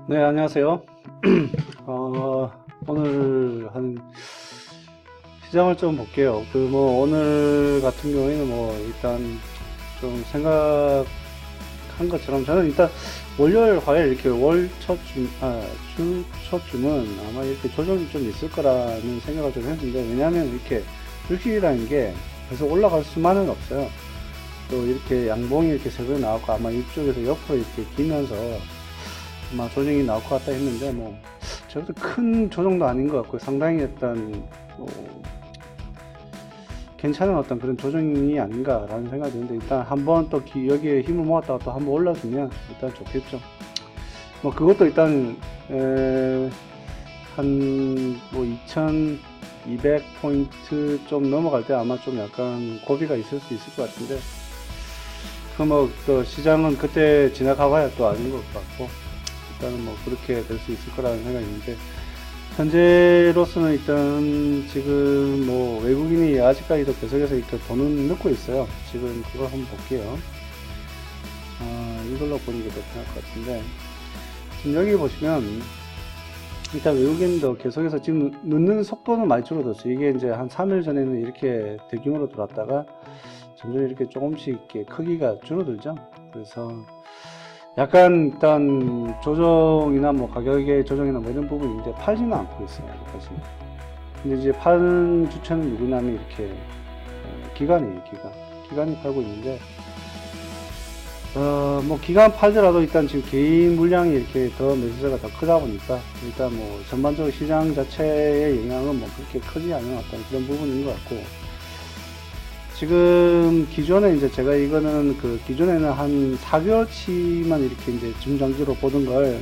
네, 안녕하세요. 오늘 시장을 좀 볼게요. 오늘 같은 경우에는 일단 좀 생각한 것처럼 저는 일단 월요일, 화요일 이렇게 주 초쯤은 아마 이렇게 조정이 좀 있을 거라는 생각을 좀 했는데, 왜냐하면 이렇게 주식이라는 게 계속 올라갈 수만은 없어요. 또 이렇게 양봉이 이렇게 새벽에 나왔고 아마 이쪽에서 옆으로 이렇게 기면서 아마 조정이 나올 것 같다 했는데, 저것도 큰 조정도 아닌 것 같고 상당히 일단 괜찮은 어떤 그런 조정이 아닌가라는 생각이 드는데, 일단 한번 또 여기에 힘을 모았다가 또 한번 올라주면 일단 좋겠죠. 그것도 일단 한 2200포인트 좀 넘어갈 때 아마 좀 약간 고비가 있을 수 있을 것 같은데, 또 시장은 그때 지나가 봐야 또 아닌 것 같고, 일단은 그렇게 될 수 있을 거라는 생각이 있는데, 현재로서는 일단 지금 외국인이 아직까지도 계속해서 이렇게 돈은 넣고 있어요. 지금 그걸 한번 볼게요. 이걸로 보는 게 더 편할 것 같은데, 지금 여기 보시면 일단 외국인도 계속해서 지금 넣는 속도는 많이 줄어들었어요. 이게 이제 한 3일 전에는 이렇게 대규모로 들어왔다가 점점 이렇게 조금씩 이렇게 크기가 줄어들죠. 그래서 약간 일단 조정이나 가격의 조정이나 이런 부분인데 팔지는 않고 있어요, 아직까지. 근데 이제 파는 주체는 누구냐면 이렇게 기관이에요. 기관이 팔고 있는데, 기관 팔더라도 일단 지금 개인 물량이 이렇게 더 매수세가 더 크다 보니까 일단 전반적으로 시장 자체의 영향은 그렇게 크지 않은 어떤 그런 부분인 것 같고, 지금 기존에 이제 제가 이거는 기존에는 한 4개월치만 이렇게 이제 중장기로 보던 걸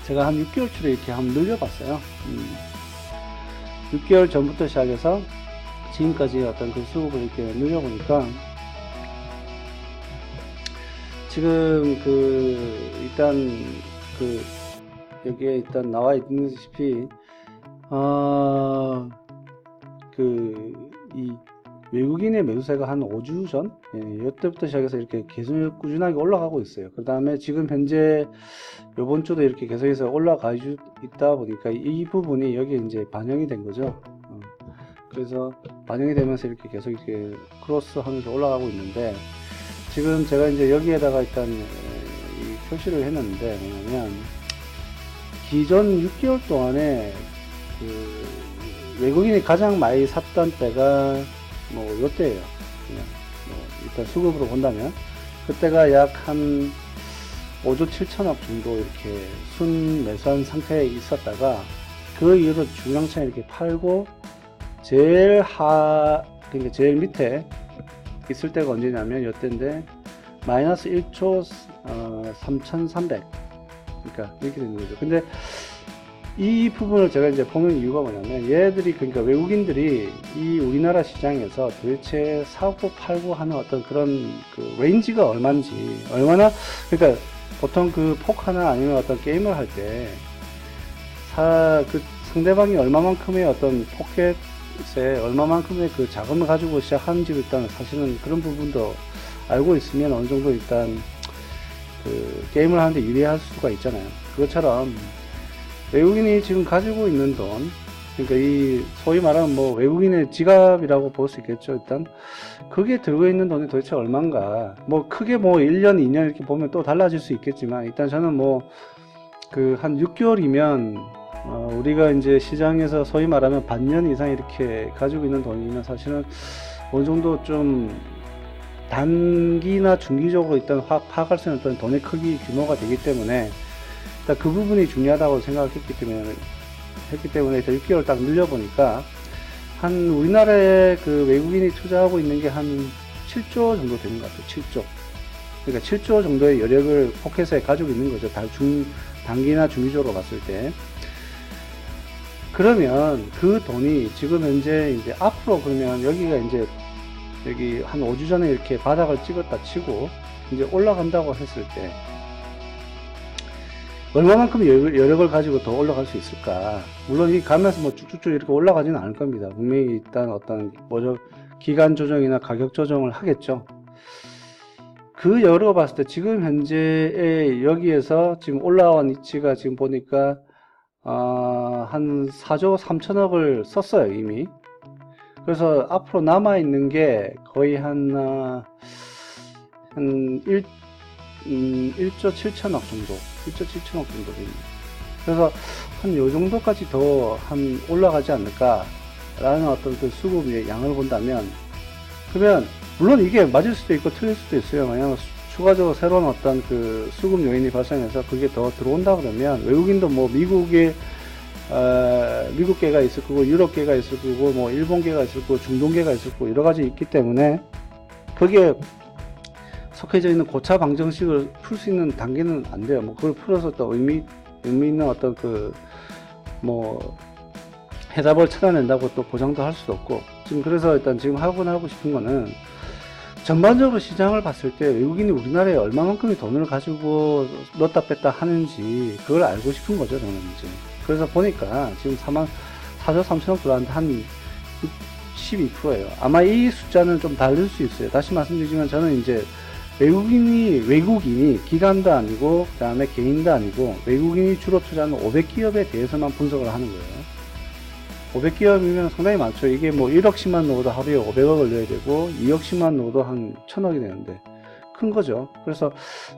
제가 한 6개월치로 이렇게 한번 늘려봤어요. 6개월 전부터 시작해서 지금까지 어떤 그 수급을 이렇게 늘려보니까, 지금 일단 여기에 일단 나와 있는다시피 이 외국인의 매수세가 한 5주 전, 이때부터 시작해서 이렇게 계속 꾸준하게 올라가고 있어요. 그 다음에 지금 현재 요번 주도 이렇게 계속해서 올라가 있다 보니까 이 부분이 여기에 이제 반영이 된 거죠. 그래서 반영이 되면서 이렇게 계속 이렇게 크로스 하면서 올라가고 있는데, 지금 제가 이제 여기에다가 일단 이 표시를 했는데, 뭐냐면 기존 6개월 동안에 외국인이 가장 많이 샀던 때가 요때예요. 일단 수급으로 본다면 그때가 약 한 5조 7천억 정도 이렇게 순 매수한 상태에 있었다가, 그 이후로 주장창 이렇게 팔고 그러니까 제일 밑에 있을 때가 언제냐면 요때인데, 마이너스 1조 3,300, 그러니까 이렇게 되는 거죠. 근데 이 부분을 제가 이제 보는 이유가 뭐냐면, 얘들이, 그러니까 외국인들이 이 우리나라 시장에서 도대체 사고 팔고 하는 어떤 그런 레인지가 얼마나, 그러니까 보통 폭 하나 아니면 어떤 게임을 할 때 상대방이 얼마만큼의 어떤 포켓에 얼마만큼의 자금을 가지고 시작하는지 일단 사실은 그런 부분도 알고 있으면 어느 정도 일단 게임을 하는데 유리할 수가 있잖아요. 그것처럼 외국인이 지금 가지고 있는 돈, 그러니까 이 소위 말하는 외국인의 지갑이라고 볼 수 있겠죠. 일단 거기에 들고 있는 돈이 도대체 얼마인가, 크게 1년 2년 이렇게 보면 또 달라질 수 있겠지만, 일단 저는 한 6개월이면 우리가 이제 시장에서 소위 말하면 반년 이상 이렇게 가지고 있는 돈이면 사실은 어느 정도 좀 단기나 중기적으로 일단 파악할 수 있는 어떤 돈의 크기 규모가 되기 때문에, 그 부분이 중요하다고 생각했기 때문에 6개월 딱 늘려보니까 한 우리나라에 외국인이 투자하고 있는 게 한 7조 정도 되는 것 같아요. 7조. 그러니까 7조 정도의 여력을 포켓에 가지고 있는 거죠. 단기나 중기적으로 봤을 때. 그러면 그 돈이 지금 현재 이제 앞으로, 그러면 여기가 이제 여기 한 5주 전에 이렇게 바닥을 찍었다 치고 이제 올라간다고 했을 때 얼마만큼 여력을 가지고 더 올라갈 수 있을까? 물론 이 가면서 쭉쭉쭉 이렇게 올라가지는 않을 겁니다. 분명히 일단 어떤 기간 조정이나 가격 조정을 하겠죠. 그 여러 봤을 때 지금 현재의 여기에서 지금 올라온 위치가 지금 보니까 한 4조 3천억을 썼어요 이미. 그래서 앞으로 남아있는 게 거의 한 1조 7천억 정도, 1조 7천억 정도 됩니다. 그래서 한 요 정도까지 더 올라가지 않을까라는 어떤 그 수급의 양을 본다면, 그러면 물론 이게 맞을 수도 있고 틀릴 수도 있어요. 만약 추가적으로 새로운 어떤 그 수급 요인이 발생해서 그게 더 들어온다 그러면 외국인도 뭐 미국계가 있을 거고 유럽계가 있을 거고 뭐 일본계가 있을 거고 중동계가 있을 거고 여러 가지 있기 때문에 거기에 속해져 있는 고차 방정식을 풀 수 있는 단계는 안 돼요. 뭐 그걸 풀어서 또 의미 있는 어떤 뭐 해답을 찾아낸다고 또 보장도 할 수도 없고, 지금 그래서 일단 지금 하고 싶은 거는 전반적으로 시장을 봤을 때 외국인이 우리나라에 얼마만큼의 돈을 가지고 넣었다 뺐다 하는지 그걸 알고 싶은 거죠, 저는 이제. 그래서 보니까 지금 4조 3천억 들어왔는데 한 12%예요. 아마 이 숫자는 좀 다를 수 있어요. 다시 말씀드리지만 저는 이제 외국인이 기관도 아니고 그 다음에 개인도 아니고 외국인이 주로 투자하는 500기업에 대해서만 분석을 하는 거예요. 500기업이면 상당히 많죠. 이게 뭐 1억씩만 넣어도 하루에 500억을 넣어야 되고 2억씩만 넣어도 한 1000억이 되는데 큰 거죠. 그래서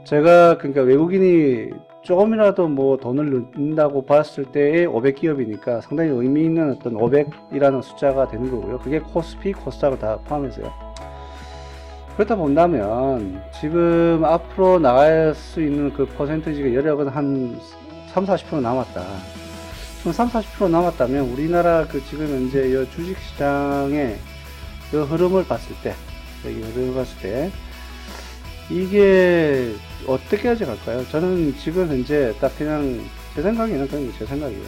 제가 그러니까 외국인이 조금이라도 뭐 돈을 넣는다고 봤을 때의 500기업이니까 상당히 의미 있는 어떤 500이라는 숫자가 되는 거고요. 그게 코스피, 코스닥을 다 포함해서요. 그렇다 본다면 지금 앞으로 나갈 수 있는 그 퍼센트지가 여력은 한 30-40% 남았다. 그럼 30-40% 남았다면 우리나라 그 지금 현재 이 주식시장의 그 흐름을 봤을 때, 여기 흐름을 봤을 때 이게 어떻게 가져갈까요? 저는 지금 현재 딱 그냥 제 생각에는 그냥 제 생각이에요.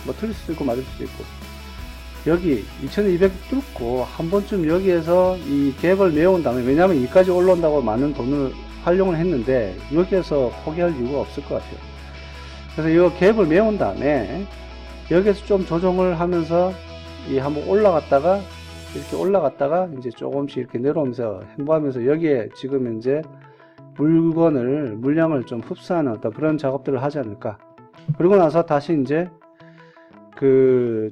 뭐 틀릴 수도 있고 맞을 수도 있고, 여기 2200 뚫고 한 번쯤 여기에서 이 갭을 메운 다음에, 왜냐하면 여기까지 올라온다고 많은 돈을 활용을 했는데 여기에서 포기할 이유가 없을 것 같아요. 그래서 이 갭을 메운 다음에 여기에서 좀 조정을 하면서 이 한번 올라갔다가 이렇게 올라갔다가 이제 조금씩 이렇게 내려오면서 행보하면서 여기에 지금 현재 물량을 좀 흡수하는 어떤 그런 작업들을 하지 않을까. 그리고 나서 다시 이제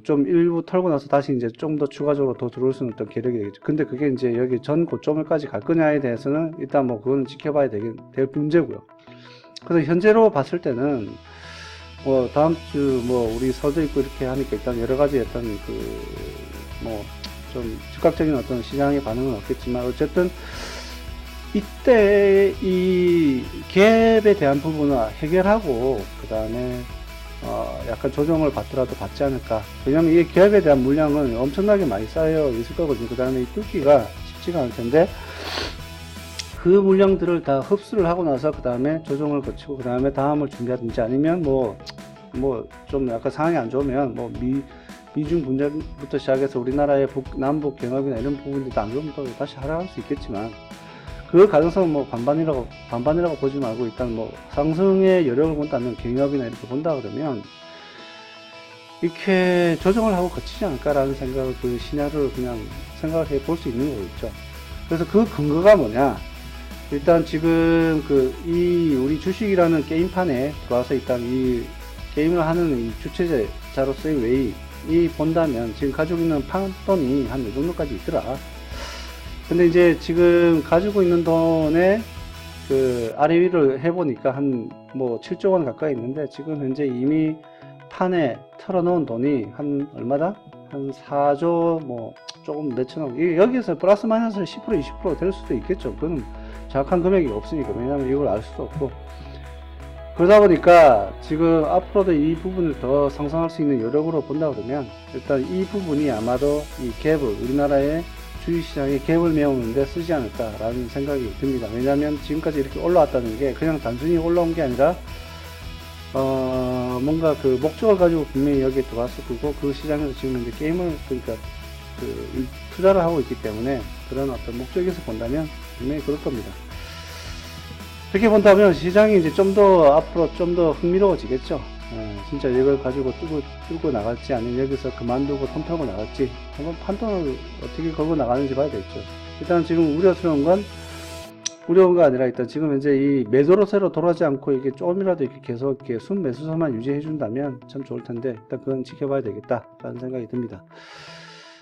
좀 일부 털고 나서 다시 이제 좀 더 추가적으로 더 들어올 수 있는 어떤 계력이 되겠죠. 근데 그게 이제 여기 전 고점을까지 갈 거냐에 대해서는 일단 뭐 그거는 지켜봐야 될 문제고요. 그래서 현재로 봤을 때는 뭐 다음 주 뭐 우리 설도 있고 이렇게 하니까 일단 여러 가지 어떤 뭐 좀 즉각적인 어떤 시장의 반응은 없겠지만 어쨌든 이때 이 갭에 대한 부분을 해결하고 그 다음에 약간 조정을 받더라도 받지 않을까. 왜냐면 이 갭에 대한 물량은 엄청나게 많이 쌓여 있을 거거든요. 그 다음에 이 뚫기가 쉽지가 않을 텐데 그 물량들을 다 흡수를 하고 나서 그 다음에 조정을 거치고 그 다음에 다음을 준비하든지 아니면 뭐 좀 약간 상황이 안 좋으면 뭐 미중 분쟁부터 시작해서 우리나라의 남북 경협이나 이런 부분들도 안 좋으면 또 다시 하락할 수 있겠지만 그 가능성은 뭐 반반이라고 보지 말고 일단 뭐 상승의 여력을 본다면 경협이나 이렇게 본다 그러면 이렇게 조정을 하고 거치지 않을까라는 생각을 그 시나리오를 그냥 생각해 볼 수 있는 거겠죠. 그래서 그 근거가 뭐냐? 일단 지금 우리 주식이라는 게임판에 들어와서 일단 이 게임을 하는 이 주체자로서의 웨이 본다면 지금 가지고 있는 판돈이 한 이 정도까지 있더라. 근데 이제 지금 가지고 있는 돈에 아래 위를 해보니까 한 뭐 7조 원 가까이 있는데 지금 현재 이미 판에 털어놓은 돈이 한 얼마다? 한 4조 뭐 조금 몇천억. 여기에서 플러스 마이너스 10% 20% 될 수도 있겠죠. 그건 정확한 금액이 없으니까. 왜냐면 이걸 알 수도 없고. 그러다 보니까 지금 앞으로도 이 부분을 더 상승할 수 있는 여력으로 본다 그러면 일단 이 부분이 아마도 이 갭을, 우리나라의 주식시장의 갭을 메우는데 쓰지 않을까라는 생각이 듭니다. 왜냐하면 지금까지 이렇게 올라왔다는 게 그냥 단순히 올라온 게 아니라 뭔가 그 목적을 가지고 분명히 여기에 들어왔을 거고 그 시장에서 지금 이제 게임을 투자를 하고 있기 때문에 그런 어떤 목적에서 본다면 분명히 그럴 겁니다. 그렇게 본다면 시장이 이제 좀 더 앞으로 좀 더 흥미로워지겠죠. 진짜 이걸 가지고 뚫고 나갈지 아니면 여기서 그만두고 통 털고 나갈지 한번 판단을 어떻게 걸고 나가는지 봐야 되겠죠. 일단 지금 우려스러운 건 우려가 아니라 일단 지금 현재 이 매도로세로 돌아가지 않고 이게 조금이라도 이렇게 계속 이렇게 순매수선만 유지해 준다면 참 좋을 텐데 일단 그건 지켜봐야 되겠다라는 생각이 듭니다.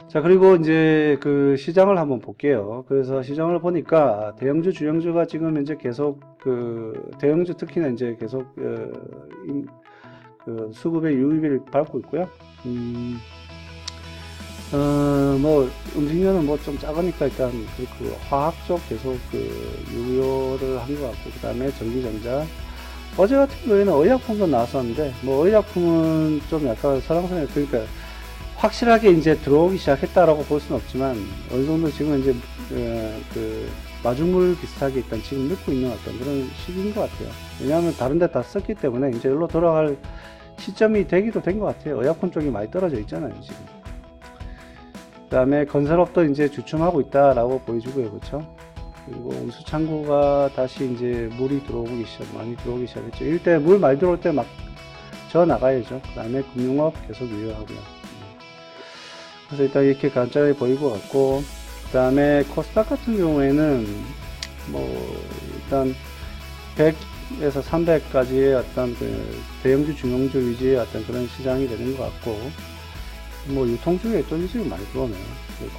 자, 그리고 이제 그 시장을 한번 볼게요. 그래서 시장을 보니까 대형주, 주형주가 지금 현재 계속 그 대형주 특히나 이제 계속 그 수급의 유입을 밟고 있고요. 뭐 음식료는 뭐 좀 작으니까 일단 그 화학 쪽 계속 그 유효를 한 것 같고, 그 다음에 전기전자. 어제 같은 경우에는 의약품도 나왔었는데 뭐 의약품은 좀 약간 설왕설래, 그러니까 확실하게 이제 들어오기 시작했다라고 볼 수는 없지만 어느 정도 지금 이제 그 마중물 비슷하게 일단 지금 넣고 있는 어떤 그런 시기인 것 같아요. 왜냐하면 다른 데 다 썼기 때문에 이제 여기로 돌아갈 시점이 되기도 된 것 같아요. 의약품 쪽이 많이 떨어져 있잖아요, 지금. 그 다음에 건설업도 이제 주춤하고 있다라고 보여주고요, 그렇죠? 그리고 운수창고가 다시 이제 물이 많이 들어오기 시작했죠. 일대 물 많이 들어올 때 막 저 나가야죠. 그 다음에 금융업 계속 유효하고요. 그래서 일단 이렇게 간단하게 보이고 같고, 그 다음에 코스닥 같은 경우에는 뭐 일단 100에서 300까지의 어떤 그 대형주, 중형주 위주의 어떤 그런 시장이 되는 것 같고, 뭐 유통주에 또 이익이 많이 들어오네요.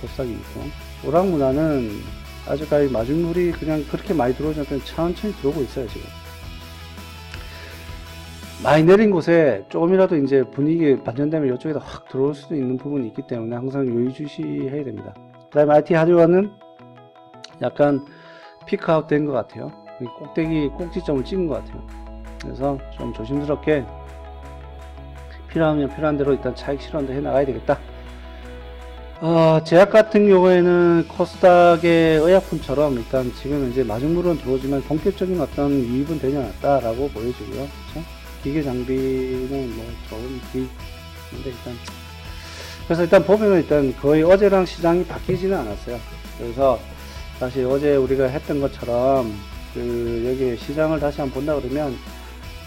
코스닥이 유통. 오락문화는 아직까지 마중물이 그냥 그렇게 많이 들어오지 않고 천천히 들어오고 있어요, 지금. 많이 내린 곳에 조금이라도 이제 분위기 반전되면 이쪽에다 확 들어올 수도 있는 부분이 있기 때문에 항상 유의주시해야 됩니다. 그 다음에 IT 하드웨어는 약간 피크아웃 된 것 같아요. 꼭지점을 찍은 것 같아요. 그래서 좀 조심스럽게 필요하면 필요한 대로 일단 차익 실현도 해 나가야 되겠다. 제약 같은 경우에는 코스닥의 의약품처럼 일단 지금 이제 마중물은 들어오지만 본격적인 어떤 유입은 되지 않았다라고 보여지고요. 그렇죠? 기계 장비는 뭐 좋은 기인데 그래서 일단 보면은 일단 거의 어제랑 시장이 바뀌지는 않았어요. 그래서 다시 어제 우리가 했던 것처럼 그 여기 시장을 다시 한번 본다 그러면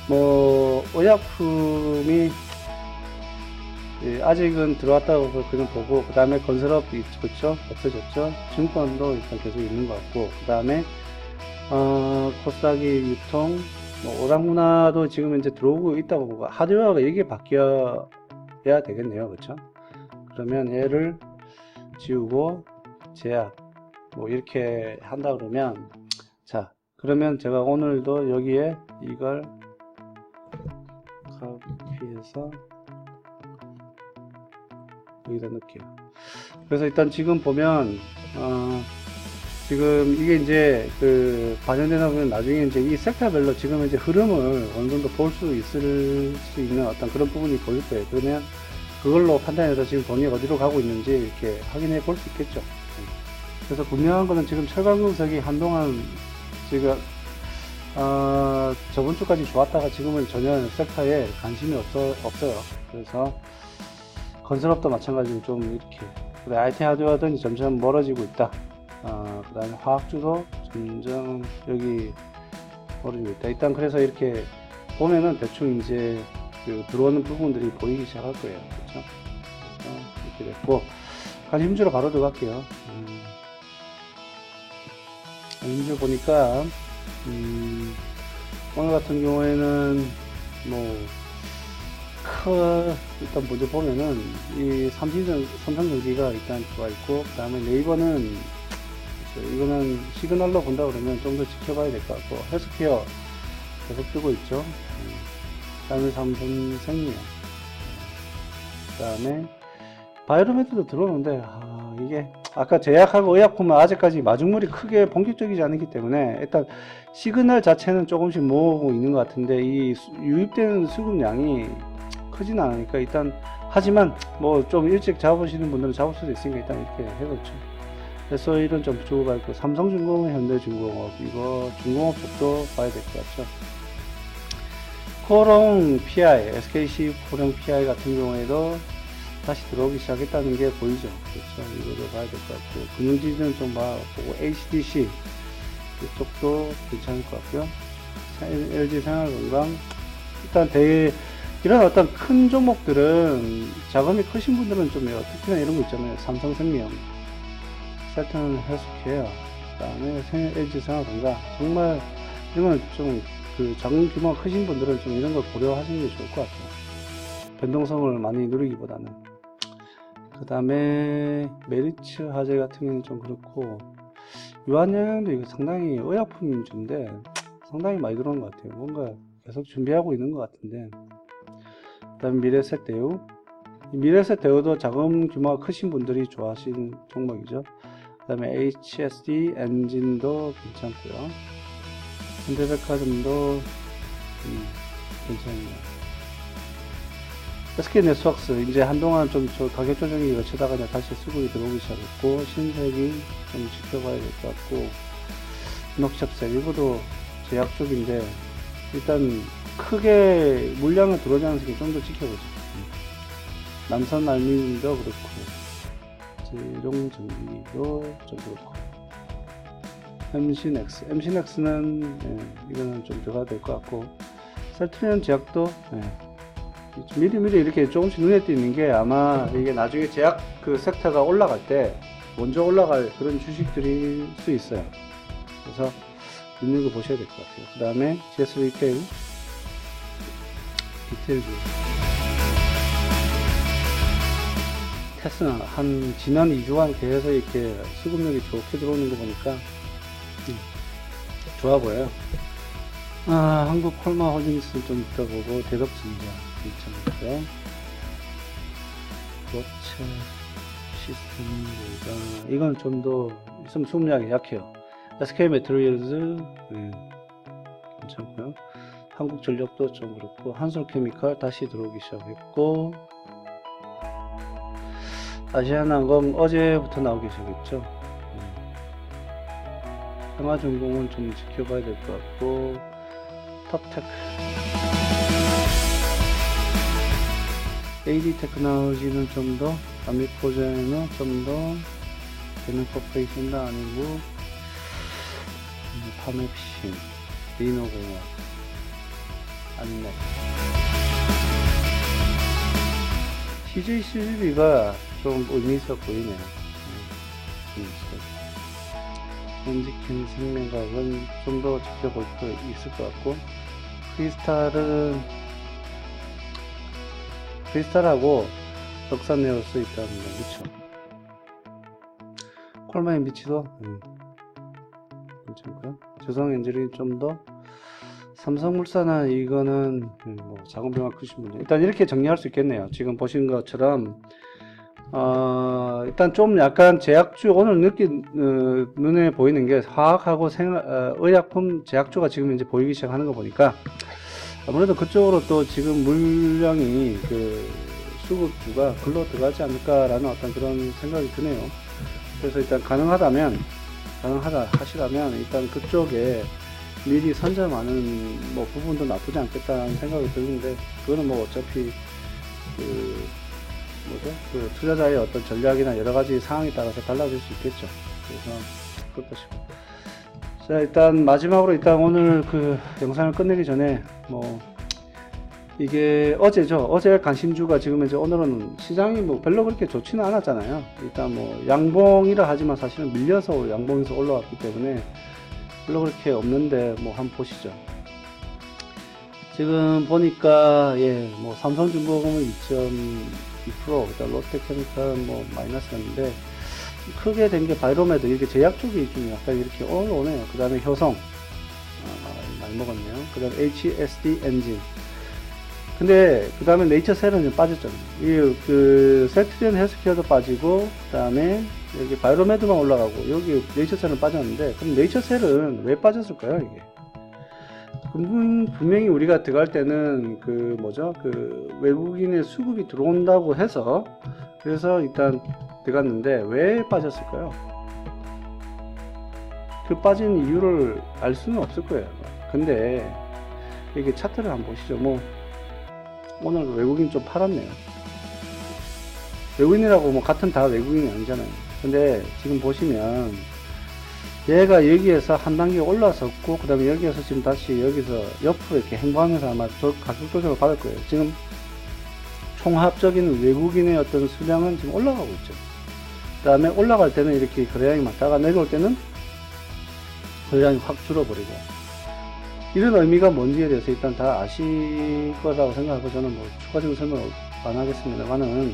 뭐 의약품이 아직은 들어왔다고 그냥 보고, 그 다음에 건설업이 그쵸? 없어졌죠? 증권도 일단 계속 있는 것 같고, 그 다음에 코스닥이 유통, 뭐 오락문화도 지금 이제 들어오고 있다고 보고, 하드웨어가 이게 바뀌어야 되겠네요, 그쵸? 그러면 얘를 지우고 제약 뭐 이렇게 한다 그러면, 자 그러면 제가 오늘도 여기에 이걸 카피해서 여기다 넣을게요. 그래서 일단 지금 보면 지금 이게 이제 그 반영되다 보면 나중에 이제 이 섹터별로 지금 이제 흐름을 어느 정도 볼 수 있을 수 있는 어떤 그런 부분이 보일 거예요. 그러면 그걸로 판단해서 지금 돈이 어디로 가고 있는지 이렇게 확인해 볼 수 있겠죠. 그래서 분명한 거는 지금 철강금속이 한동안 지금 저번 주까지 좋았다가 지금은 전혀 섹터에 관심이 없어요. 그래서 건설업도 마찬가지로 좀 이렇게, IT 하드웨어든 점점 멀어지고 있다. 그 다음에 화학주도 점점 여기 멀어지고 있다. 일단 그래서 이렇게 보면은 대충 이제 그 들어오는 부분들이 보이기 시작할 거예요. 그렇죠? 이렇게 됐고, 관심주로 바로 들어갈게요. 관심주 보니까 오늘 같은 경우에는 뭐 일단 먼저 보면은 이 삼성전기가 일단 들어와 있고, 그 다음에 네이버는 이거는 시그널로 본다 그러면 좀 더 지켜봐야 될 것 같고, 헬스케어 계속 뜨고 있죠. 그 다음에 삼성생명, 그 다음에 바이오로메트도 들어오는데 이게 아까 제약하고 의약품은 아직까지 마중물이 크게 본격적이지 않기 때문에 일단 시그널 자체는 조금씩 모으고 있는 것 같은데 이 유입되는 수급량이 크진 않으니까 일단, 하지만 뭐 좀 일찍 잡으시는 분들은 잡을 수도 있으니까 일단 이렇게 해놓죠. 그래서 이런 좀 주고가 있고, 삼성중공업, 현대중공업, 이거 중공업 쪽도 봐야 될 것 같죠. 코롱 PI, SKC 코롱 PI 같은 경우에도 다시 들어오기 시작했다는 게 보이죠. 그렇죠. 이거도 봐야 될 것 같고, 금융지수는 좀 봐보고, HDC 이쪽도 괜찮을 것 같고요. LG생활건강, 일단 이런 어떤 큰 종목들은 자금이 크신 분들은 좀 특히나 이런 거 있잖아요. 삼성생명, 셀트는 헬스케어, 그다음에 LG 생활건강. 정말 이건 좀 그 작은 규모가 크신 분들은 좀 이런 걸 고려하시는 게 좋을 것 같아요. 변동성을 많이 누리기보다는. 그 다음에 메리츠 화재 같은 경우는 좀 그렇고, 유한양도 이거 상당히 의약품 위주인데 상당히 많이 들어오는 것 같아요. 뭔가 계속 준비하고 있는 것 같은데. 그 다음에 미래셋 대우. 미래셋 대우도 자금 규모가 크신 분들이 좋아하시는 종목이죠. 그 다음에 HSD 엔진도 괜찮고요. 현대백화점도 괜찮네요. SK네트워크스 이제 한동안 좀 가격 조정이 거치다가 이제 다시 수급이 들어오기 시작했고, 신세기 좀 지켜봐야 될 것 같고, 녹십색 이거도 제약 쪽인데 일단 크게 물량을 들어오지 않은 게 좀 더 지켜보죠. 남선 알미늄도 그렇고, 재룡전기도 좀 그렇고, MC넥스는 이거는 좀 들어가야 될 것 같고, 셀트리온 제약도 미리미리 이렇게 조금씩 눈에 띄는 게 아마 이게 나중에 제약 그 섹터가 올라갈 때 먼저 올라갈 그런 주식들일 수 있어요. 그래서 눈여겨보셔야 될 것 같아요. 그 다음에 GS 리테일 테스나 한 지난 2주간 계속 이렇게 수급력이 좋게 들어오는 거 보니까 좋아 보여요. 한국 콜마 홀딩스 좀 이따 보고, 대덕전자 괜찮고요. 로체 시스템, 이건 좀 더 있으면 수급량이 약해요. SK 매트리얼즈 괜찮고요. 한국전력도 좀 그렇고, 한솔케미칼 다시 들어오기 시작했고, 아시아나항공 어제부터 나오기 시작했죠. 평화전공은 좀 지켜봐야 될 것 같고, 탑테크 AD 테크놀로지는 좀 더, 아미코젠은 좀 더, 대면 코퍼레이션도 아니고, 파맵신, 리노공업, 안넥, CJCGV가 좀 의미있어 보이네요. 현직행 생명각은 좀 더 지켜볼 수 있을 것 같고, 크리스탈하고 럭산네어스 있다는 거, 그쵸? 콜마인 비치도 괜찮고요. 조성엔젤이 좀 더, 삼성물산은 이거는 뭐 작은 병화 크신 분들, 일단 이렇게 정리할 수 있겠네요. 지금 보신 것처럼 일단 좀 약간 제약주, 오늘 눈에 보이는 게 화학하고 의약품 제약주가 지금 이제 보이기 시작하는 거 보니까 아무래도 그쪽으로 또 지금 물량이 수급주가 글로 들어가지 않을까라는 어떤 그런 생각이 드네요. 그래서 일단 가능하다 하시라면 일단 그쪽에 미리 선점하는 뭐 부분도 나쁘지 않겠다는 생각이 드는데, 그거는 뭐 어차피 투자자의 어떤 전략이나 여러 가지 상황에 따라서 달라질 수 있겠죠. 그래서 그렇다시고. 자, 일단 마지막으로 오늘 영상을 끝내기 전에 이게 어제죠. 어제 관심주가 지금 이제 오늘은 시장이 별로 그렇게 좋지는 않았잖아요. 일단 양봉이라 하지만 사실은 밀려서 양봉에서 올라왔기 때문에 별로 그렇게 없는데 한번 보시죠. 지금 보니까 삼성중공업은 2.2%, 롯데케미칼 마이너스였는데, 크게 된 게 바이로메드, 이게 제약 쪽이 좀 약간 이렇게 올라오네요. 그 다음에 효성, 많이 먹었네요. 그 다음에 HSD 엔진. 근데 그 다음에 네이처셀은 좀 빠졌잖아요. 셀트리온 헬스케어도 빠지고, 그 다음에 여기 바이로메드만 올라가고, 여기 네이처셀은 빠졌는데, 그럼 네이처셀은 왜 빠졌을까요, 이게? 분명히 우리가 들어갈 때는 외국인의 수급이 들어온다고 해서, 그래서 일단 들어갔는데 왜 빠졌을까요? 그 빠진 이유를 알 수는 없을 거예요. 근데 이게 차트를 한번 보시죠. 오늘 외국인 좀 팔았네요. 외국인이라고 같은 다 외국인이 아니잖아요. 근데 지금 보시면 얘가 여기에서 한 단계 올라섰고, 그 다음에 여기에서 지금 다시 여기서 옆으로 이렇게 행보하면서 아마 가격 조정을 받을 거예요. 지금 총합적인 외국인의 어떤 수량은 지금 올라가고 있죠. 그 다음에 올라갈 때는 이렇게 거래량이 많다가 내려올 때는 거래량이 확 줄어버리고, 이런 의미가 뭔지에 대해서 일단 다 아실 거라고 생각하고 저는 뭐 추가적인 설명 안 하겠습니다만은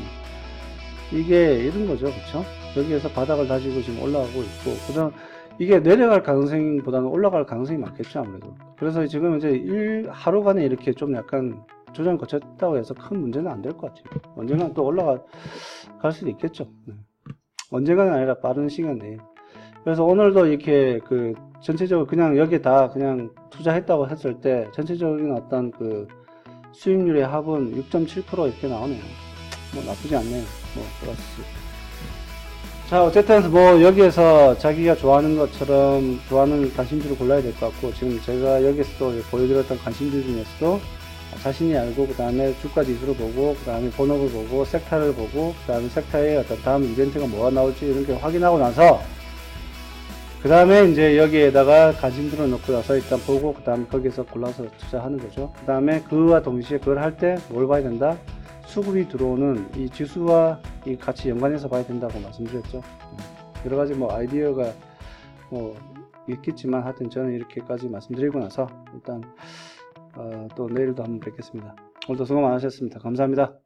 이게 이런 거죠. 그쵸? 여기에서 바닥을 다지고 지금 올라가고 있고, 그다음 이게 내려갈 가능성보다는 올라갈 가능성이 많겠죠, 아무래도. 그래서 지금 이제 하루간에 이렇게 좀 약간 조정 거쳤다고 해서 큰 문제는 안 될 것 같아요. 언젠간 또 올라갈 수도 있겠죠. 네. 언젠가는 아니라 빠른 시간 내에. 그래서 오늘도 이렇게 그 전체적으로 그냥 여기에 다 그냥 투자했다고 했을 때 전체적인 어떤 그 수익률의 합은 6.7% 이렇게 나오네요. 뭐 나쁘지 않네요. 뭐 플러스. 자, 어쨌든 뭐 여기에서 자기가 좋아하는 것처럼 좋아하는 관심주를 골라야 될 것 같고, 지금 제가 여기서도 보여드렸던 관심주 중에서도 자신이 알고, 그 다음에 주가 지수를 보고, 그 다음에 본업을 보고, 섹터를 보고, 그 다음에 섹터의 어떤 다음 이벤트가 뭐가 나올지 이런 게 확인하고 나서, 그 다음에 이제 여기에다가 관심주를 넣고 나서 일단 보고, 그 다음에 거기서 골라서 투자하는 거죠. 그 다음에 그와 동시에 그걸 할 때 뭘 봐야 된다? 수급이 들어오는 이 지수와 이 같이 연관해서 봐야 된다고 말씀드렸죠. 여러 가지 뭐 아이디어가 뭐 있겠지만 하여튼 저는 이렇게까지 말씀드리고 나서 일단 또 내일도 한번 뵙겠습니다. 오늘도 수고 많으셨습니다. 감사합니다.